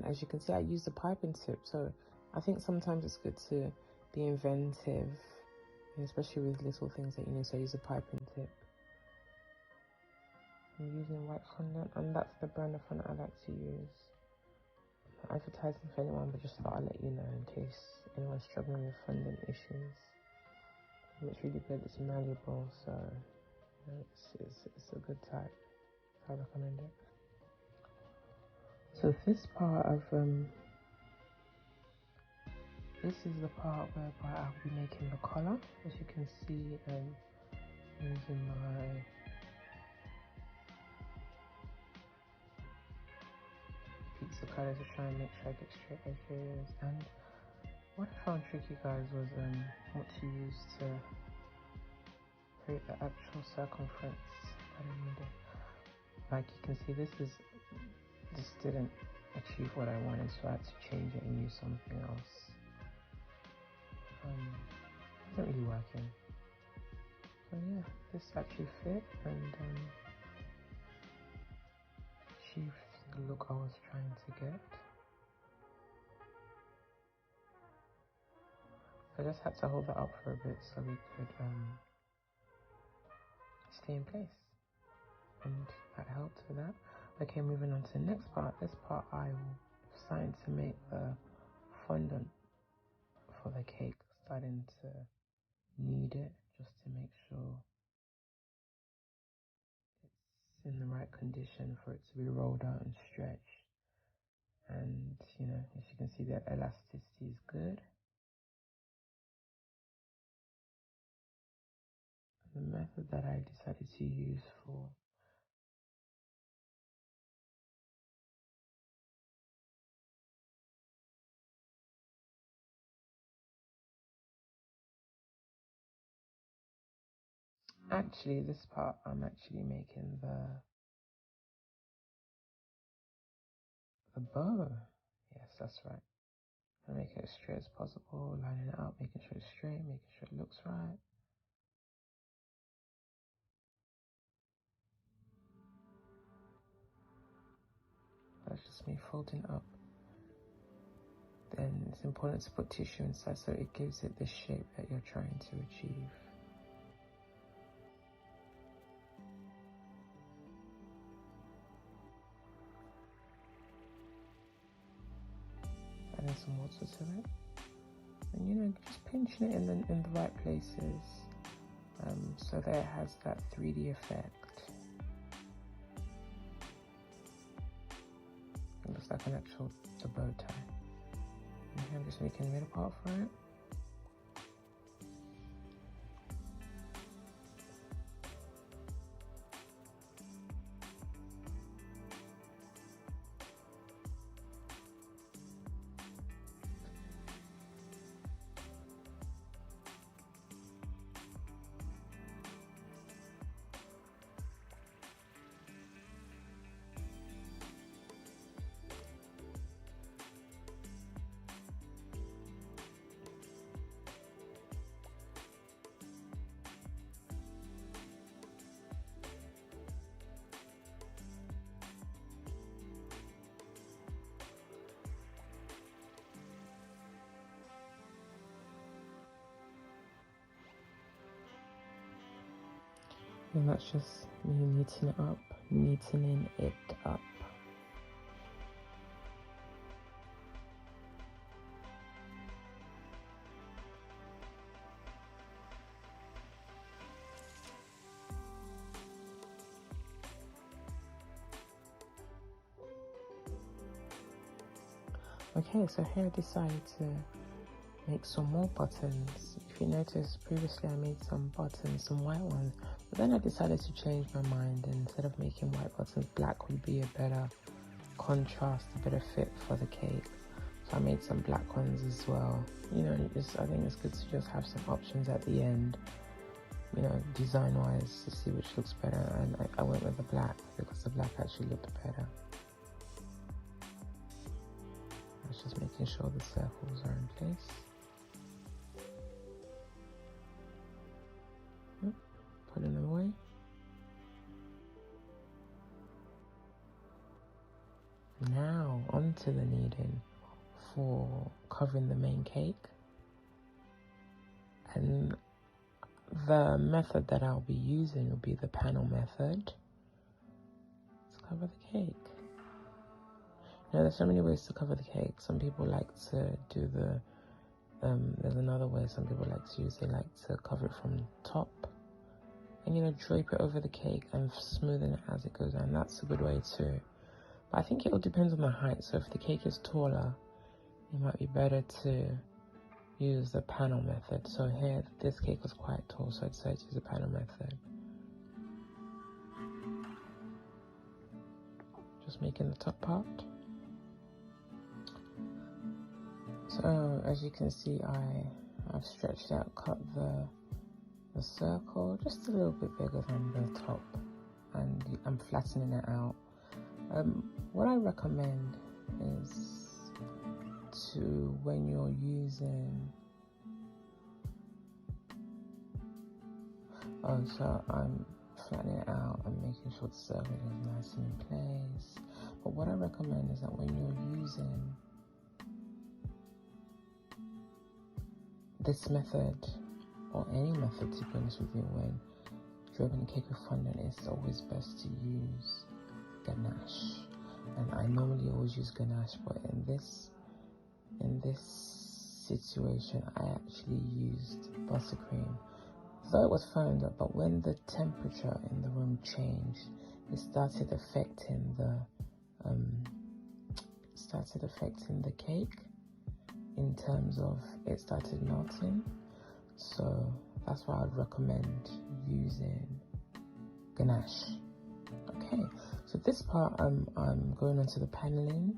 as you can see, I use the piping tip. So I think sometimes it's good to be inventive, especially with little things that you know. So I use a piping tip. I'm using white fondant, and that's the brand of fondant I like to use. I'm not advertising for anyone, but just thought I'd let you know in case anyone's struggling with fondant issues. It's really good, it's malleable, so you know, it's a good type. I recommend it. So this part of this is the part whereby I'll be making the collar. As you can see, using my pizza cutter to try and make sure I get straight edges. And what I found tricky, guys, was what to use to create the actual circumference that I needed. Like you can see, this didn't achieve what I wanted, so I had to change it and use something else. It wasn't really working. So yeah, this actually fit and achieved the look I was trying to get. I just had to hold that up for a bit so we could stay in place, and that helped with that. Okay, moving on to the next part. This part I'm starting to make the fondant for the cake, starting to knead it just to make sure it's in the right condition for it to be rolled out and stretched. And you know, as you can see, the elasticity is good. The method that I decided to use for actually this part, I'm actually making the bow. Yes, that's right. And make it as straight as possible, lining it up, making sure it's straight, making sure it looks right. That's just me folding up. Then it's important to put tissue inside so it gives it the shape that you're trying to achieve. Adding some water to it. And you know, just pinching it in the right places so that it has that 3D effect. It looks like an actual bow tie. And here I'm just making a middle part for it. And that's just me neatening it up. Okay, so here I decided to make some more buttons. If you notice, previously I made some buttons, some white ones, but then I decided to change my mind, and instead of making white buttons, black would be a better contrast, a better fit for the cake. So I made some black ones as well. You know, I think it's good to just have some options at the end, you know, design wise, to see which looks better. And I went with the black because the black actually looked better. I was just making sure the circles are in place. Putting them away. Now on to the kneading for covering the main cake. And the method that I'll be using will be the panel method to cover the cake. You know, there's so many ways to cover the cake. Some people like to do the, there's another way some people like to use, they like to cover it from top and, you know, drape it over the cake and smoothen it as it goes down. That's a good way too. But I think it all depends on the height. So if the cake is taller, it might be better to use the panel method. So here, this cake was quite tall, so I decided to use the panel method. Just making the top part. So as you can see, I've stretched out, cut the circle just a little bit bigger than the top, and I'm flattening it out. What I recommend is to, when you're using, so I'm flattening it out and making sure the circle is nice and in place. But what I recommend is that when you're using this method, or any method to be honest with you, when draping a cake with fondant, it's always best to use ganache. And I normally always use ganache, but in this situation I actually used buttercream. Though it was found, but when the temperature in the room changed, it started affecting the cake in terms of it started melting. So that's why I'd recommend using ganache. Okay, so this part I'm going onto the paneling,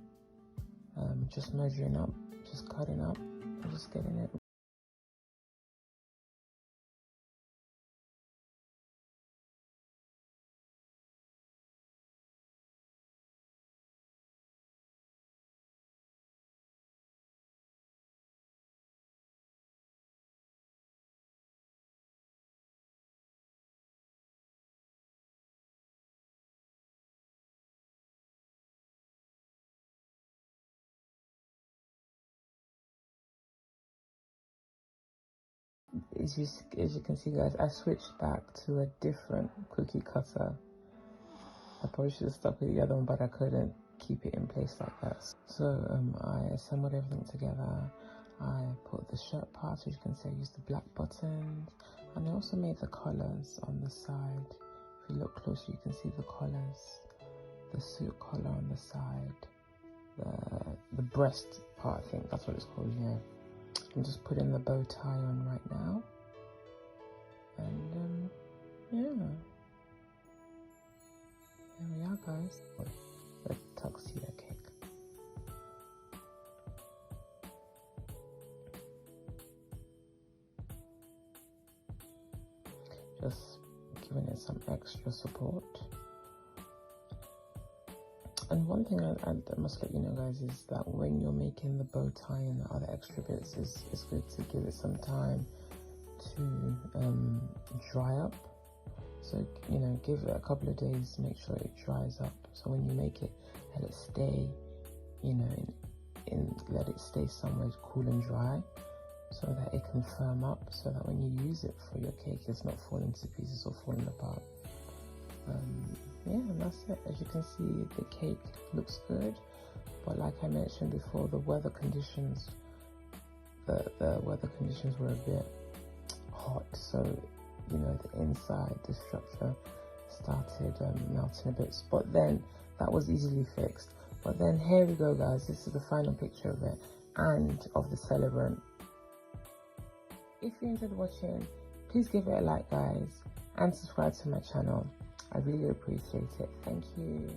just measuring up, just cutting up, and just getting it. As you can see, guys, I switched back to a different cookie cutter. I probably should have stuck with the other one, but I couldn't keep it in place like that. So I assembled everything together. I put the shirt parts, as you can see, I used the black buttons, and I also made the collars on the side. If you look closer, you can see the collars, the suit collar on the side, the breast part, I think that's what it's called, yeah. I'm just putting the bow tie on right now, and yeah, there we are, guys. The tuxedo cake. Just giving it some extra support. And one thing I must let you know, guys, is that when you're making the bow tie and the other extra bits, it's good to give it some time to dry up. So, you know, give it a couple of days, make sure it dries up. So when you make it, let it stay, you know, let it stay somewhere cool and dry, so that it can firm up, so that when you use it for your cake, it's not falling to pieces or falling apart. Yeah, and that's it. As you can see, the cake looks good, but like I mentioned before, the weather conditions were a bit hot, so, you know, the inside, the structure started melting a bit, but then that was easily fixed. But then here we go, guys, this is the final picture of it and of the celebrant. If you enjoyed watching, please give it a like, guys, and subscribe to my channel. I really appreciate it. Thank you.